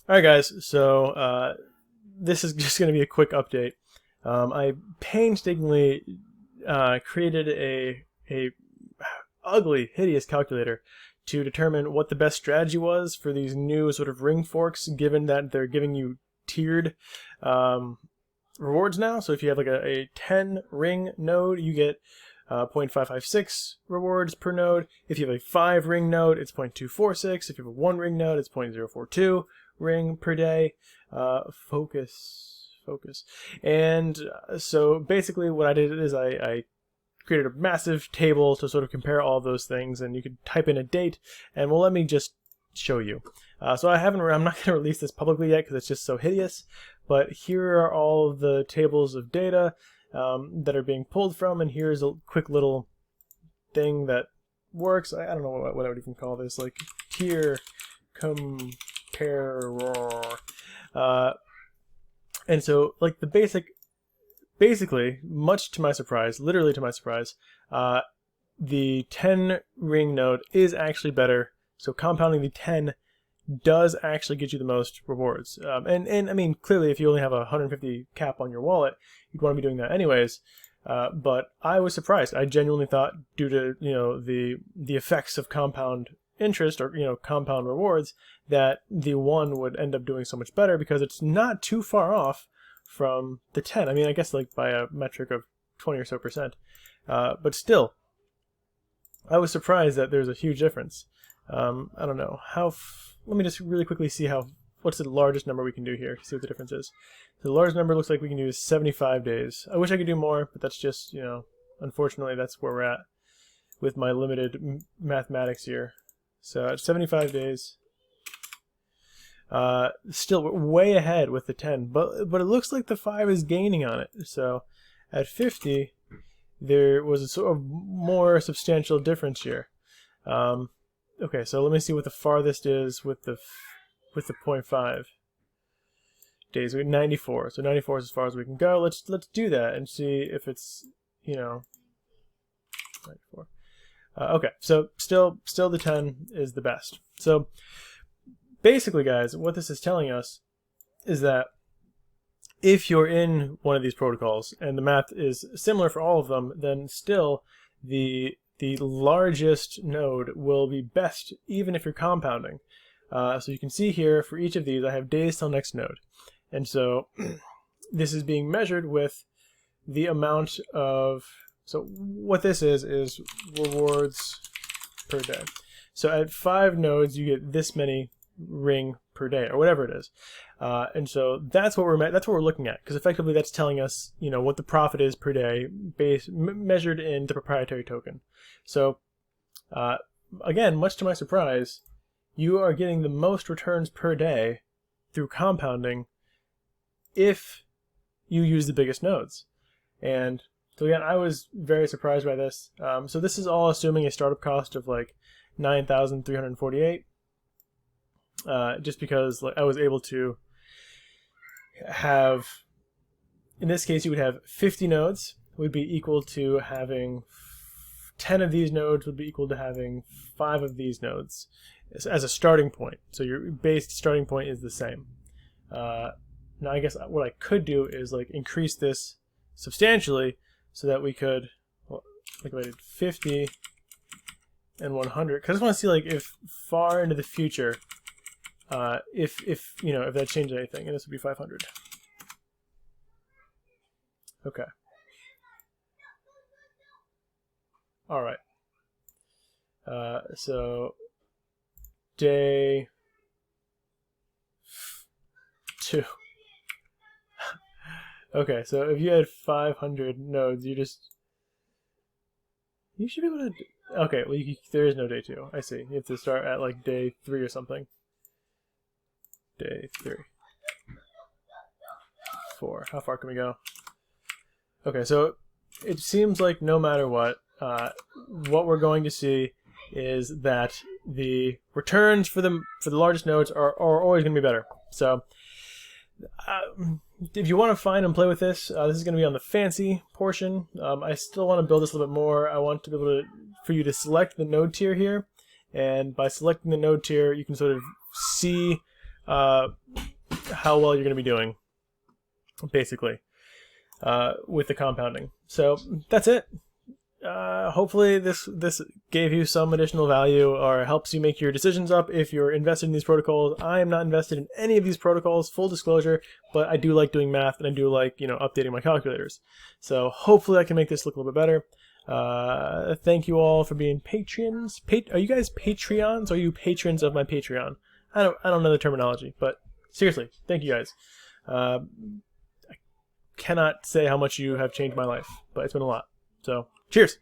Alright guys, so this is just going to be a quick update. I painstakingly created a ugly, hideous calculator to determine what the best strategy was for these new sort of ring forks, given that they're giving you tiered rewards now. So if you have like a 10 ring node, you get 0.556 rewards per node. If you have a 5 ring node, it's 0.246. If you have a 1 ring node, it's 0.042 ring per day. Focus. And so basically what I did is I created a massive table to sort of compare all of those things, and you could type in a date, and well, let me just show you. So I'm not going to release this publicly yet because it's just so hideous, but here are all of the tables of data that are being pulled from, and here's a quick little thing that works. I don't know what I would even call this, like tier compare. And so like the basically, much to my surprise, literally to my surprise, the 10 ring node is actually better. So compounding the 10 does actually get you the most rewards. And I mean, clearly if you only have a 150 cap on your wallet, you'd want to be doing that anyways. But I was surprised. I genuinely thought, due to the effects of compound interest, or compound rewards, that the 1 would end up doing so much better because it's not too far off from the 10. I mean, I guess like by a metric of 20 or so percent. But still, I was surprised that there's a huge difference. I don't know how. Let me just really quickly see what's the largest number we can do here. See what the difference is. So the largest number looks like we can do is 75 days. I wish I could do more, but that's just, unfortunately that's where we're at with my limited mathematics here. So at 75 days, still we're way ahead with the 10, but it looks like the 5 is gaining on it. So at 50, there was a sort of more substantial difference here. Okay, so let me see what the farthest is with the 0.5 days. We're at 94, so 94 is as far as we can go. Let's do that and see if it's 94. Okay, so still the 10 is the best. So basically, guys, what this is telling us is that if you're in one of these protocols and the math is similar for all of them, then still the largest node will be best even if you're compounding. So you can see here for each of these I have days till next node. And so this is being measured with the amount of, so what this is rewards per day. So at 5 nodes you get this many ring per day, or whatever it is. And so that's what we're looking at, because effectively that's telling us, what the profit is per day measured in the proprietary token. So again, much to my surprise, you are getting the most returns per day through compounding if you use the biggest nodes. And so again, I was very surprised by this. So this is all assuming a startup cost of like 9,348. Just because I was able to have, in this case, you would have 50 nodes would be equal to having 10 of these nodes would be equal to having 5 of these nodes as a starting point. So your base starting point is the same. Now I guess what I could do is like increase this substantially so that we could, like if I did 50 and 100, because I just want to see like if far into the future, if that changed anything, and this would be 500. Okay. All right. So day 2. Okay, so if you had 500 nodes, you should be able to. Okay, well there is no day 2. I see. You have to start at like day 3 or something. Day 3. 4. How far can we go? Okay, so it seems like no matter what we're going to see is that the returns for the largest nodes are always going to be better. So if you want to find and play with this, this is going to be on the fancy portion. I still want to build this a little bit more. I want to be able for you to select the node tier here, and by selecting the node tier, you can sort of see how well you're going to be doing, basically, with the compounding. So that's it. Hopefully this gave you some additional value or helps you make your decisions up if you're invested in these protocols. I am not invested in any of these protocols, full disclosure, but I do like doing math and I do like, updating my calculators. So hopefully I can make this look a little bit better. Thank you all for being patrons. Are you guys Patreons or are you patrons of my Patreon? I don't know the terminology, but seriously, thank you guys. I cannot say how much you have changed my life, but it's been a lot. So cheers.